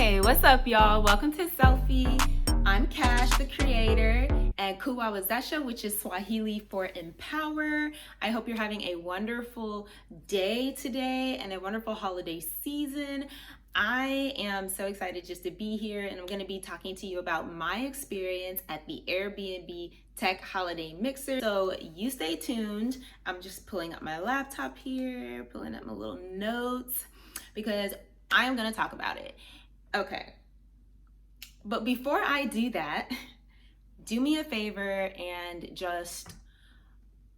Hey, what's up, y'all? Welcome to SELFi. I'm Cash, the creator, and Kuwawezesha, which is Swahili for empower. I hope you're having a wonderful day today and a wonderful holiday season. I am so excited just to be here, and I'm going to be talking to you about my experience at the Airbnb Tech Holiday Mixer. So you stay tuned. I'm just pulling up my laptop here, pulling up my little notes, because I am going to talk about it. Okay. But before I do that, do me a favor and just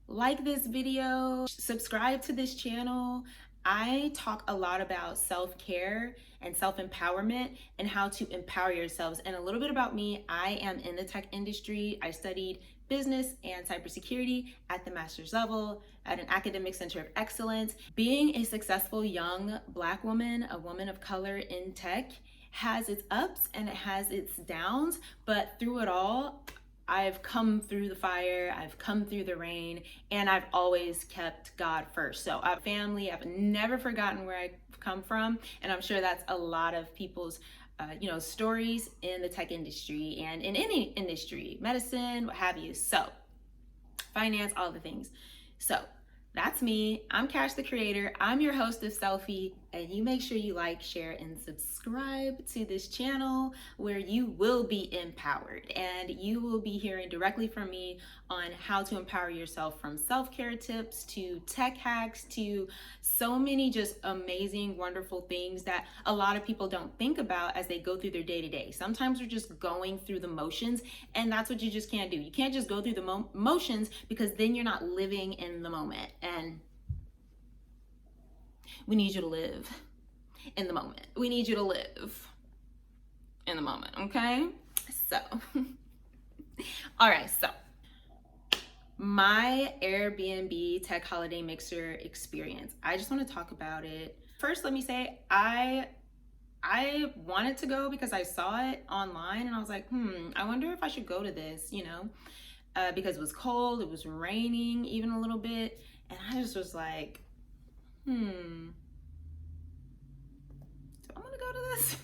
like this video, subscribe to this channel. I talk a lot about self-care and self-empowerment and how to empower yourselves. And a little bit about me, I am in the tech industry. I studied business and cybersecurity at the master's level at an academic center of excellence. Being a successful young Black woman, a woman of color in tech, has its ups and it has its downs, but through it all, I've come through the fire, I've come through the rain, and I've always kept God first. So I have family, I've never forgotten where I've come from, and I'm sure that's a lot of people's stories in the tech industry and in any industry, medicine, what have you. So finance, all the things. So that's me. I'm Cash, the creator. I'm your host of SELFi, and you make sure you like, share, and subscribe to this channel where you will be empowered and you will be hearing directly from me on how to empower yourself, from self-care tips to tech hacks to so many just amazing, wonderful things that a lot of people don't think about as they go through their day-to-day. Sometimes we're just going through the motions, and that's what you just can't do. You can't just go through the motions, because then you're not living in the moment. And we need you to live in the moment. We need you to live in the moment, okay? So, all right, so my Airbnb Tech Holiday Mixer experience. I just want to talk about it. First, let me say, I wanted to go because I saw it online and I was like, I wonder if I should go to this, because it was cold, it was raining even a little bit, and I just was like, do I want to go to this?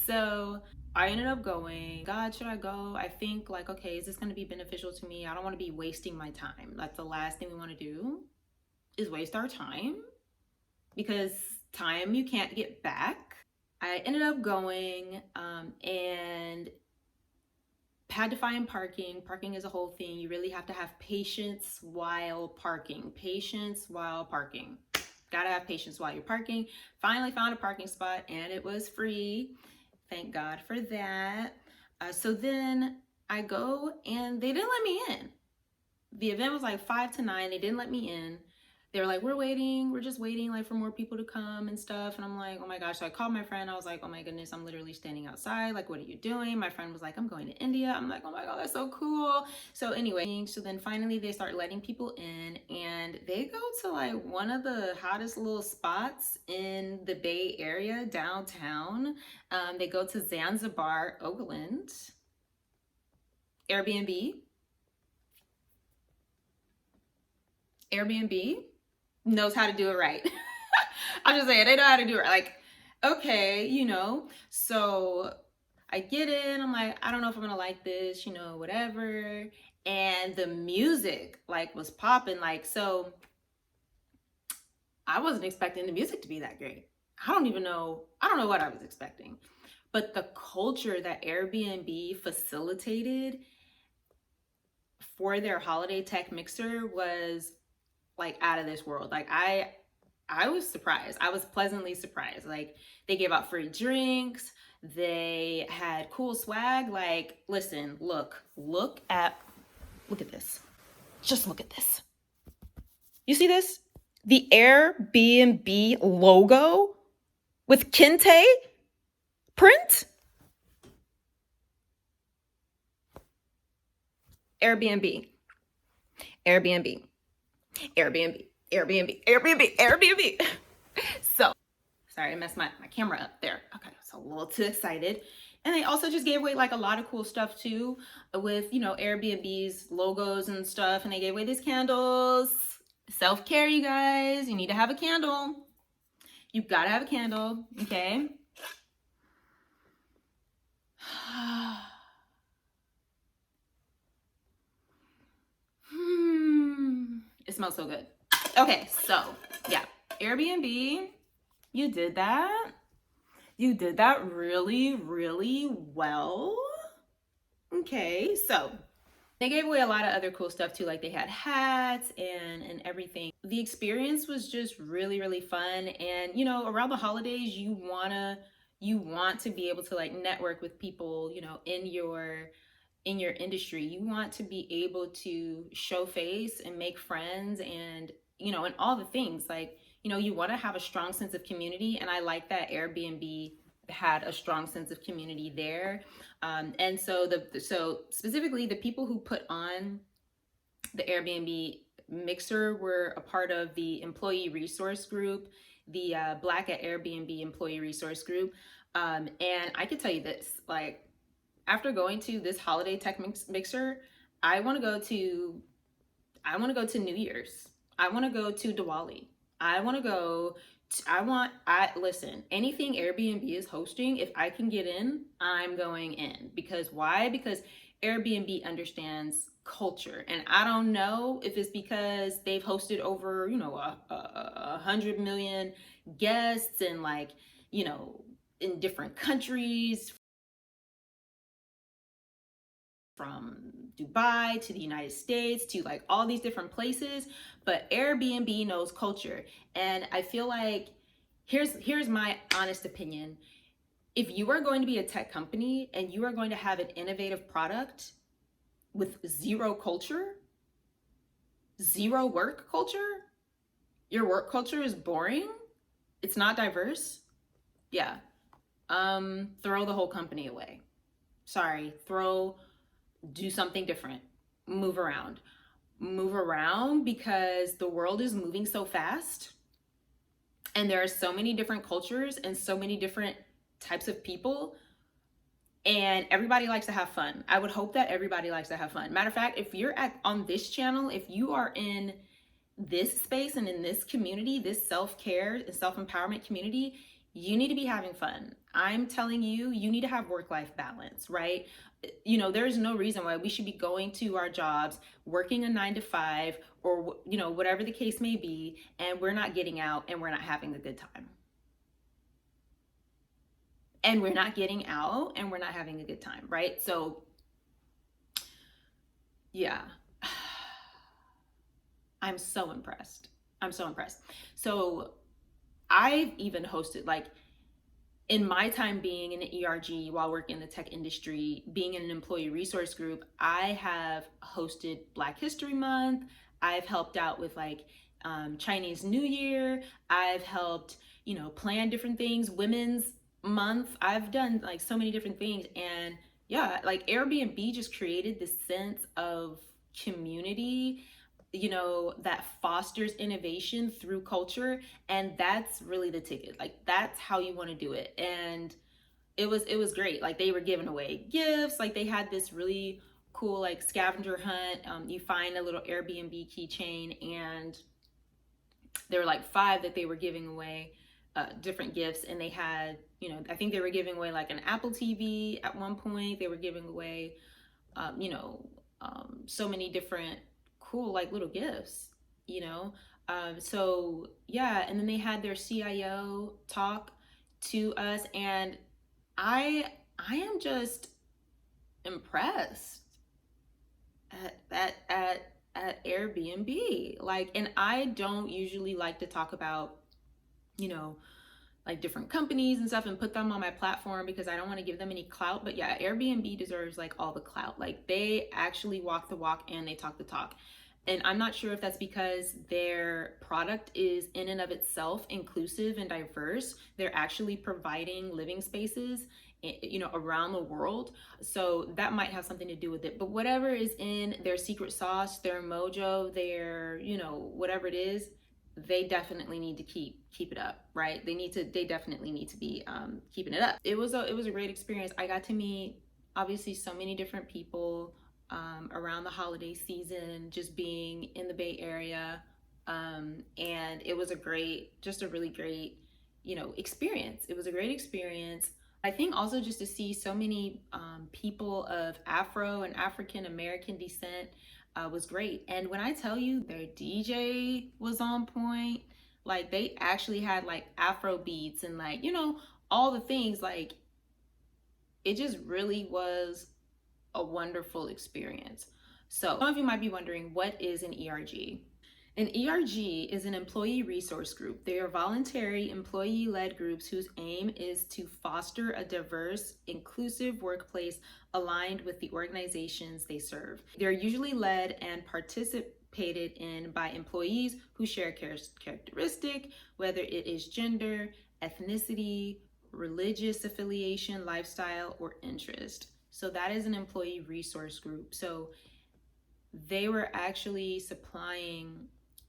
So I ended up going. God, should I go? I think like, okay, is this going to be beneficial to me? I don't want to be wasting my time. That's the last thing we want to do, is waste our time, because time you can't get back. I ended up going and had to find parking. Parking is a whole thing. You really have to have patience while parking. Patience while parking. Gotta have patience while you're parking. Finally found a parking spot and it was free. Thank God for that. So then I go and they didn't let me in. The event was like 5 to 9. They didn't let me in. They were like, we're just waiting like for more people to come and stuff. And I'm like, oh my gosh. So I called my friend. I was like, oh my goodness, I'm literally standing outside. Like, what are you doing? My friend was like, I'm going to India. I'm like, oh my God, that's so cool. So anyway, so then finally they start letting people in, and they go to like one of the hottest little spots in the Bay Area, downtown. They go to Zanzibar, Oakland. Airbnb knows how to do it right. I'm just saying, they know how to do it. Like, okay, so I get in, I'm like, I don't know if I'm gonna like this, whatever. And the music like was popping, like, so I wasn't expecting the music to be that great. I don't know what I was expecting. But the culture that Airbnb facilitated for their holiday tech mixer was like out of this world. Like I was surprised. I was pleasantly surprised. Like, they gave out free drinks. They had cool swag. Like, listen, look at this. Just look at this. You see this? The Airbnb logo with Kente print. Airbnb. So, sorry, I messed my camera up there. Okay, so a little too excited. And they also just gave away like a lot of cool stuff too, with, Airbnb's logos and stuff. And they gave away these candles. Self-care, you guys. You need to have a candle. You gotta have a candle, okay? It smells so good. Okay, so yeah, Airbnb, you did that. You did that really, really well. Okay, so they gave away a lot of other cool stuff too, like they had hats and everything. The experience was just really, really fun. And you know, around the holidays, you want to be able to like network with people, you know, in your industry. You want to be able to show face and make friends and, you know, and all the things like, you know, you want to have a strong sense of community. And I like that Airbnb had a strong sense of community there. And so so specifically the people who put on the Airbnb mixer were a part of the employee resource group, the Black at Airbnb employee resource group. And I can tell you this, like, after going to this holiday tech mixer, I want to go to New Year's. I want to go to Diwali. I want to go I listen, anything Airbnb is hosting, if I can get in, I'm going in. Because why? Because Airbnb understands culture. And I don't know if it's because they've hosted over, you know, 100 million guests and like, you know, in different countries, from Dubai to the United States to like all these different places, but Airbnb knows culture. And I feel like here's my honest opinion. If you are going to be a tech company and you are going to have an innovative product with zero culture, zero work culture, your work culture is boring, it's not diverse, yeah, throw the whole company away. Sorry, do something different, move around because the world is moving so fast and there are so many different cultures and so many different types of people, and everybody likes to have fun. I would hope that everybody likes to have fun. Matter of fact, if you're on this channel, if you are in this space and in this community, this self-care and self-empowerment community, you need to be having fun. I'm telling you, you need to have work-life balance, right? You know, there's no reason why we should be going to our jobs, working a 9 to 5, or, you know, whatever the case may be, and we're not getting out and we're not having a good time. And we're not getting out and we're not having a good time, right? So, yeah. I'm so impressed. I'm so impressed. So, I've even hosted, like, in my time being in the ERG while working in the tech industry, being in an employee resource group, I have hosted Black History Month. I've helped out with like Chinese New Year. I've helped, you know, plan different things, Women's Month. I've done like so many different things. And yeah, like Airbnb just created this sense of community, you know, that fosters innovation through culture. And that's really the ticket. Like that's how you want to do it. And it was great. Like they were giving away gifts. Like they had this really cool like scavenger hunt. You find a little Airbnb keychain, and there were like 5 that they were giving away, different gifts. And they had, you know, I think they were giving away like an Apple TV at one point. They were giving away you know, so many different cool like little gifts, you know. So yeah, and then they had their CIO talk to us, and I am just impressed at Airbnb. Like, and I don't usually like to talk about, you know, like different companies and stuff and put them on my platform because I don't want to give them any clout. But yeah, Airbnb deserves like all the clout. Like they actually walk the walk and they talk the talk. And I'm not sure if that's because their product is in and of itself inclusive and diverse. They're actually providing living spaces, you know, around the world. So that might have something to do with it. But whatever is in their secret sauce, their mojo, their, you know, whatever it is, they definitely need to keep it up, right? They definitely need to be keeping it up. It was a great experience. I got to meet obviously so many different people around the holiday season, just being in the Bay Area, and it was a really great, you know, experience. It was a great experience. I think also just to see so many people of Afro and African American descent was great. And when I tell you their DJ was on point, like they actually had like Afro beats and like, you know, all the things, like it just really was a wonderful experience. So some of you might be wondering, what is an ERG? An ERG is an employee resource group. They are voluntary, employee-led groups whose aim is to foster a diverse, inclusive workplace aligned with the organizations they serve. They're usually led and participated in by employees who share characteristic, whether it is gender, ethnicity, religious affiliation, lifestyle, or interest. So that is an employee resource group. So they were actually supplying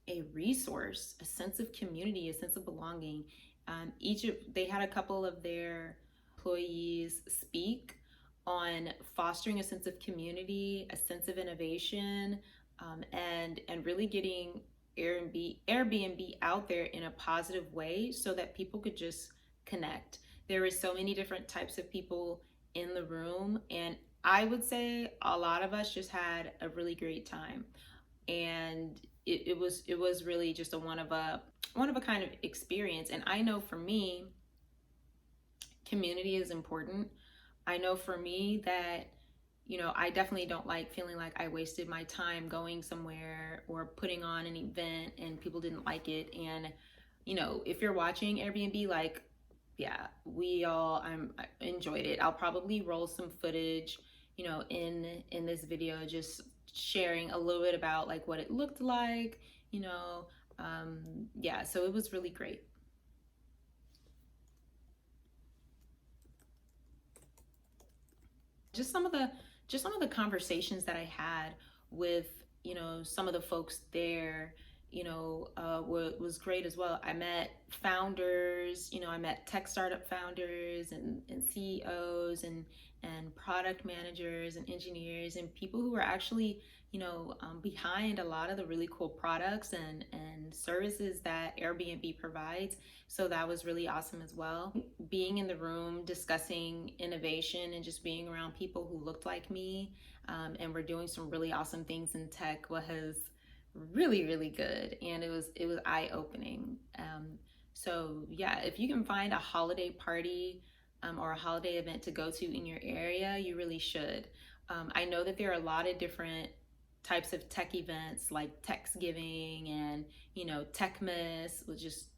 a resource, a sense of community, a sense of belonging. They had a couple of their employees speak on fostering a sense of community, a sense of innovation, and really getting Airbnb out there in a positive way so that people could just connect. There were so many different types of people in the room, and I would say a lot of us just had a really great time. And it was really just a one of a kind of experience. And I know for me, community is important. I know for me that, you know, I definitely don't like feeling like I wasted my time going somewhere or putting on an event and people didn't like it. And, you know, if you're watching Airbnb, like, yeah, I enjoyed it. I'll probably roll some footage, you know, in this video, just sharing a little bit about like what it looked like, you know. Yeah, so it was really great. Just some of the conversations that I had with, you know, some of the folks there, you know, was great as well. I met founders, you know, I met tech startup founders and CEOs and product managers and engineers and people who were actually, you know, behind a lot of the really cool products and services that Airbnb provides. So that was really awesome as well. Being in the room discussing innovation and just being around people who looked like me and were doing some really awesome things in tech was really good, and it was eye-opening. So yeah, if you can find a holiday party or a holiday event to go to in your area, you really should. I know that there are a lot of different types of tech events like Techsgiving and, you know, Techmas, which is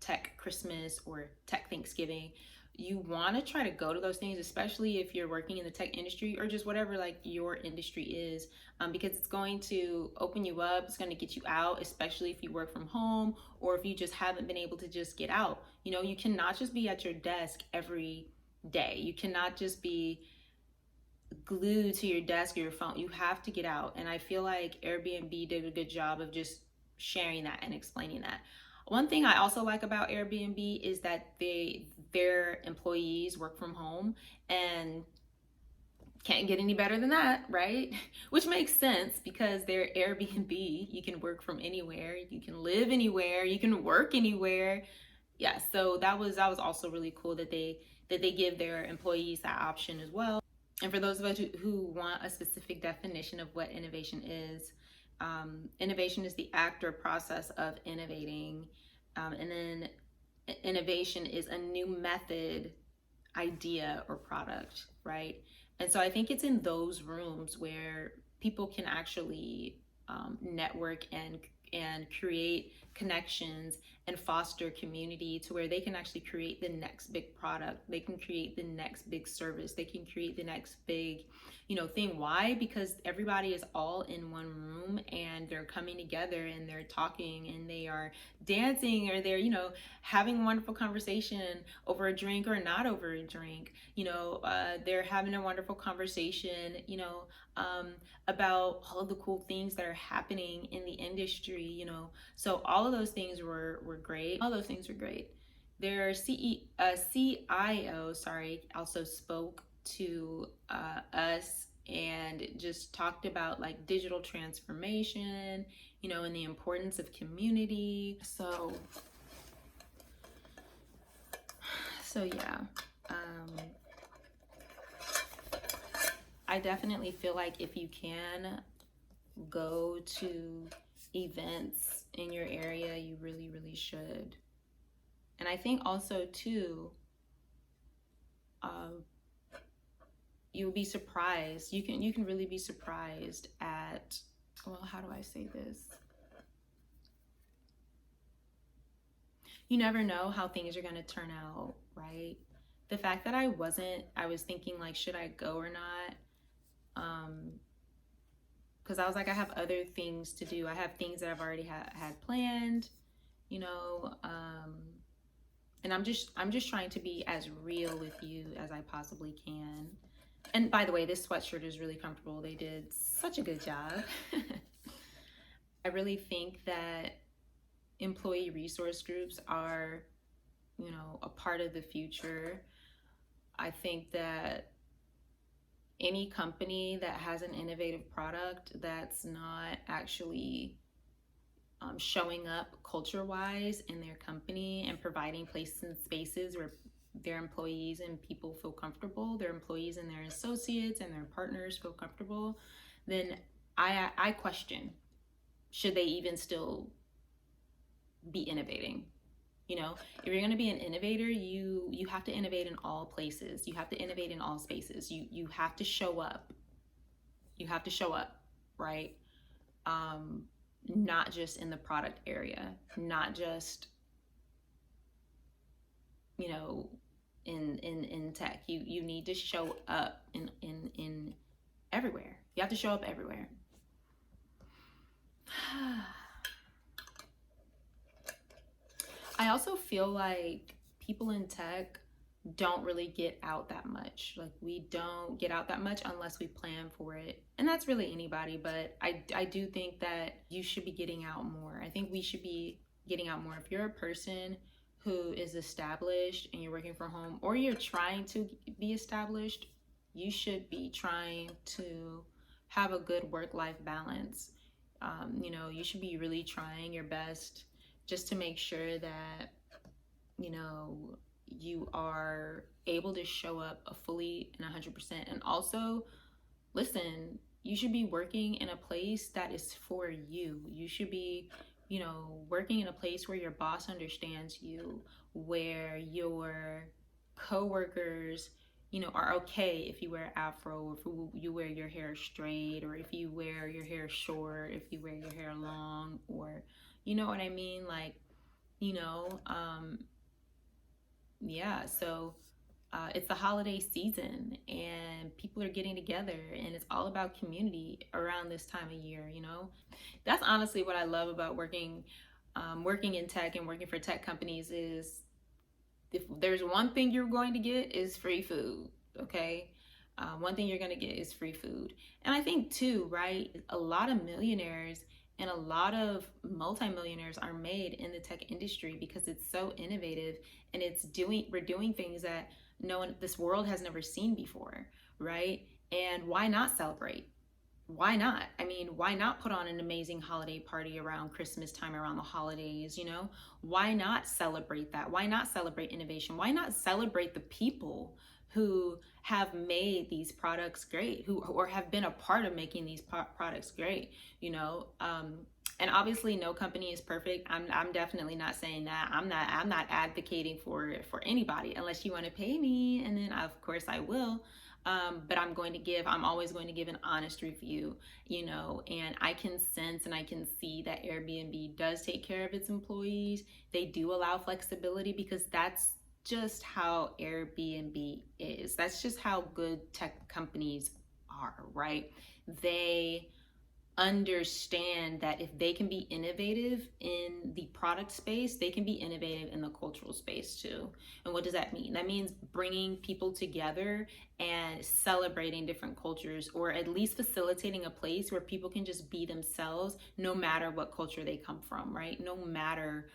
Tech Christmas or Tech Thanksgiving. You want to try to go to those things, especially if you're working in the tech industry or just whatever like your industry is, because it's going to open you up. It's going to get you out, especially if you work from home or if you just haven't been able to just get out. You know, you cannot just be at your desk every day. You cannot just be glued to your desk or your phone. You have to get out. And I feel like Airbnb did a good job of just sharing that and explaining that. One thing I also like about Airbnb is that their employees work from home, and can't get any better than that, right? Which makes sense because they're Airbnb. You can work from anywhere, you can live anywhere, you can work anywhere. Yeah, so that was also really cool that they give their employees that option as well. And for those of us who want a specific definition of what innovation is, innovation is the act or process of innovating. And then innovation is a new method, idea, or product, right? And so I think it's in those rooms where people can actually network and create connections and foster community to where they can actually create the next big product. They can create the next big service. They can create the next big, you know, thing. Why? Because everybody is all in one room and they're coming together and they're talking and they are dancing or they're, you know, having a wonderful conversation over a drink or not over a drink. You know, they're having a wonderful conversation, you know, about all of the cool things that are happening in the industry, you know. So all of those things were great. All those things were great. Their CIO, also spoke to us and just talked about like digital transformation, you know, and the importance of community. So yeah. I definitely feel like if you can go to events in your area, you really, really should. And I think also too, you'll be surprised. You can really be surprised at, well, how do I say this? You never know how things are going to turn out, right? The fact that I was thinking like, should I go or not? Because I was like, I have other things to do. I have things that I've already had planned, you know, and I'm just trying to be as real with you as I possibly can. And by the way, this sweatshirt is really comfortable. They did such a good job. I really think that employee resource groups are, you know, a part of the future. I think that any company that has an innovative product that's not actually showing up culture-wise in their company and providing places and spaces where their employees and people feel comfortable, their employees and their associates and their partners feel comfortable, then I question, should they even still be innovating? You know, if you're going to be an innovator, you have to innovate in all places. You have to innovate in all spaces. You have to show up. You have to show up, right? Not just in the product area, not just, you know, in tech. You need to show up in everywhere. You have to show up everywhere. I also feel like people in tech don't really get out that much. Like, we don't get out that much unless we plan for it. And that's really anybody, but I do think that you should be getting out more. I think we should be getting out more. If you're a person who is established and you're working from home, or you're trying to be established, you should be trying to have a good work-life balance. You know, you should be really trying your best just to make sure that, you know, you are able to show up fully and 100%. And also, listen, you should be working in a place that is for you. You should be, you know, working in a place where your boss understands you, where your coworkers, you know, are okay if you wear afro, or if you wear your hair straight, or if you wear your hair short, if you wear your hair long, or, you know what I mean? Like, you know, yeah, so it's the holiday season and people are getting together, and it's all about community around this time of year, you know? That's honestly what I love about working in tech and working for tech companies is, if there's one thing you're going to get, is free food, okay? One thing you're going to get is free food. And I think too, right, a lot of millionaires and a lot of multimillionaires are made in the tech industry because it's so innovative, and we're doing things that this world has never seen before, right? And why not celebrate? Why not? I mean, why not put on an amazing holiday party around Christmas time, around the holidays, you know? Why not celebrate that? Why not celebrate innovation? Why not celebrate the people who have made these products great, or have been a part of making these products great, you know? And obviously no company is perfect. I'm definitely not saying that. I'm not advocating for anybody, unless you want to pay me, and then of course I will. But I'm always going to give an honest review, you know, and I can sense and I can see that Airbnb does take care of its employees. They do allow flexibility, because that's just how Airbnb is. That's just how good tech companies are, right? They understand that if they can be innovative in the product space, they can be innovative in the cultural space too. And what does that mean? That means bringing people together and celebrating different cultures, or at least facilitating a place where people can just be themselves, no matter what culture they come from, right? No matter,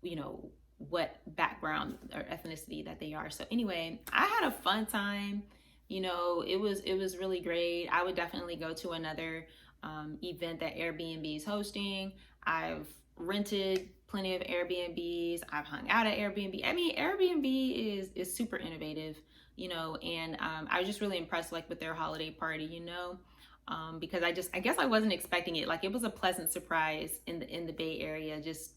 you know, what background or ethnicity that they are. So anyway, I had a fun time. You know, it was really great. I would definitely go to another event that Airbnb is hosting. I've rented plenty of Airbnbs. I've hung out at Airbnb. I mean, Airbnb is super innovative, you know, and I was just really impressed like with their holiday party, you know. Because I guess I wasn't expecting it. Like it was a pleasant surprise in the Bay Area, just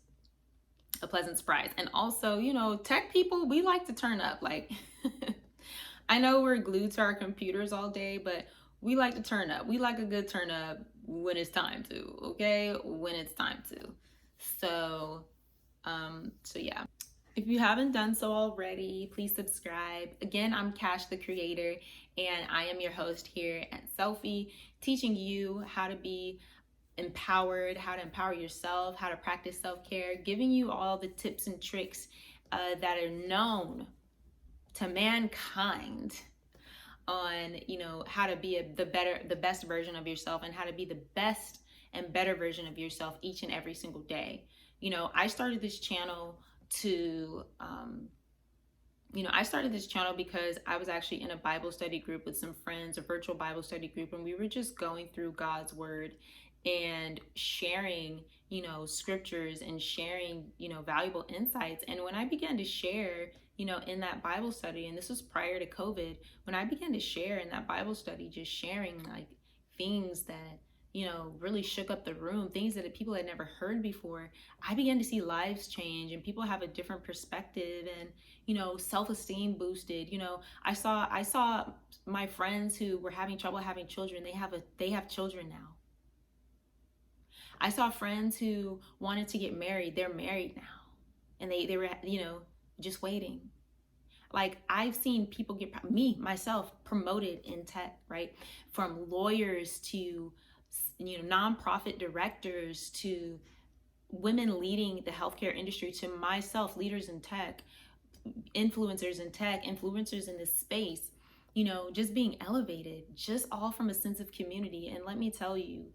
a pleasant surprise. And also, you know, tech people, we like to turn up. Like I know we're glued to our computers all day, but we like to turn up. We like a good turn up when it's time to, okay? When it's time to. So, so yeah. If you haven't done so already, please subscribe. Again, I'm Cash the Creator, and I am your host here at SELFi, teaching you how to be empowered, how to empower yourself, how to practice self-care, giving you all the tips and tricks that are known to mankind on, you know, how to be the best version of yourself, and how to be the best and better version of yourself each and every single day. You know, I started this channel because I was actually in a Bible study group with some friends, a virtual Bible study group, and we were just going through God's word and sharing, you know, scriptures and sharing, you know, valuable insights. And when I began to share, you know, in that Bible study, and this was prior to COVID, when I began to share in that Bible study, just sharing like things that, you know, really shook up the room, things that people had never heard before, I began to see lives change and people have a different perspective, and, you know, self-esteem boosted. You know, I saw my friends who were having trouble having children, they have children now. I saw friends who wanted to get married, they're married now. And they were, you know, just waiting. Like I've seen people get, myself, promoted in tech, right? From lawyers to, you know, nonprofit directors to women leading the healthcare industry, to myself, leaders in tech, influencers in tech, influencers in this space, you know, just being elevated, just all from a sense of community. And let me tell you,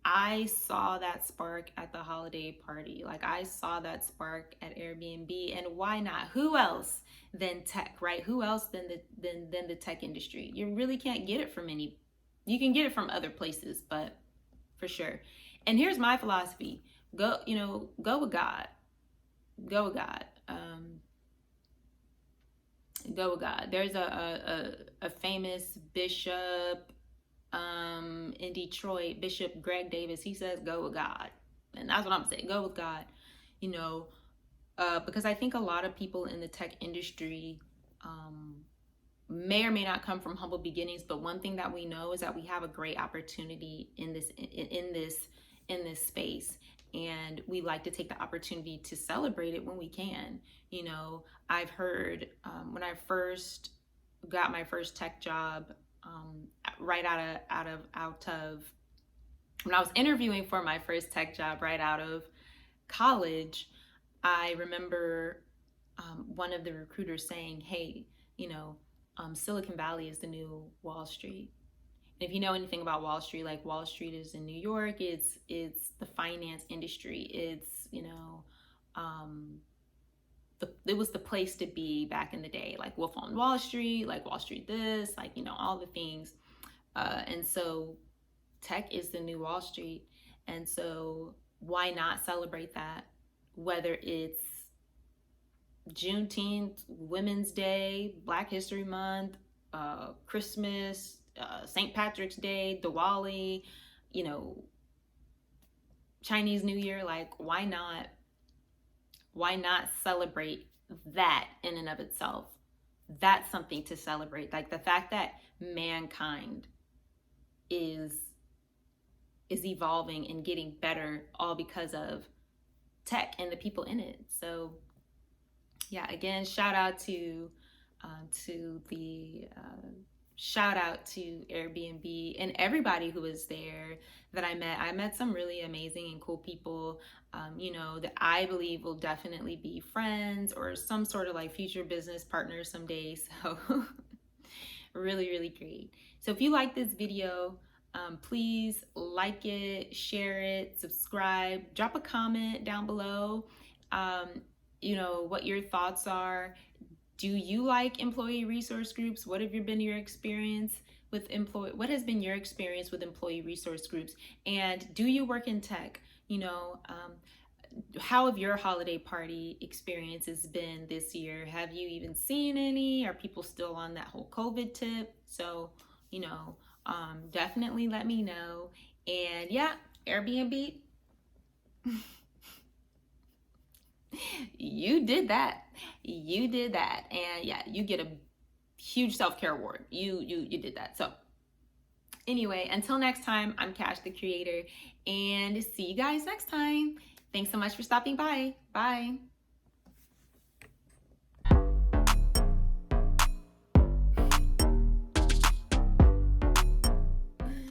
I saw that spark at the holiday party. Like I saw that spark at Airbnb, and why not? Who else than tech, right? Who else than the tech industry? You really can't get it from you can get it from other places, but for sure. And here's my philosophy: go with God. Go with God. Go with God. There's a famous bishop in Detroit, Bishop Greg Davis. He says, go with God. And that's what I'm saying. Go with God, you know, because I think a lot of people in the tech industry may or may not come from humble beginnings. But one thing that we know is that we have a great opportunity in this space. And we like to take the opportunity to celebrate it when we can. You know, I've heard when I first got my first tech job, right out of when I was interviewing for my first tech job right out of college, I remember one of the recruiters saying, hey, you know, Silicon Valley is the new Wall Street. And if you know anything about Wall Street, like Wall Street is in New York, it's the finance industry. It's, you know, it was the place to be back in the day, like Wolf on Wall Street, like Wall Street this, like, you know, all the things. And so tech is the new Wall Street. And so why not celebrate that? Whether it's Juneteenth, Women's Day, Black History Month, Christmas, St. Patrick's Day, Diwali, you know, Chinese New Year, like why not celebrate that in and of itself? That's something to celebrate. Like the fact that mankind is evolving and getting better all because of tech and the people in it. So yeah, again, shout out to Airbnb and everybody who was there that I met. I met some really amazing and cool people, you know, that I believe will definitely be friends or some sort of like future business partners someday. So really, really great. So if you like this video, please like it, share it, subscribe, drop a comment down below, you know, what your thoughts are. Do you like employee resource groups? What have been your experience with what has been your experience with employee resource groups? And do you work in tech? You know, how have your holiday party experiences been this year? Have you even seen any? Are people still on that whole COVID tip? So, definitely let me know. And yeah, Airbnb, you did that. You did that. And yeah, you get a huge self-care award. You did that. So anyway, until next time, I'm Cash the Creator, and see you guys next time. Thanks so much for stopping by. Bye.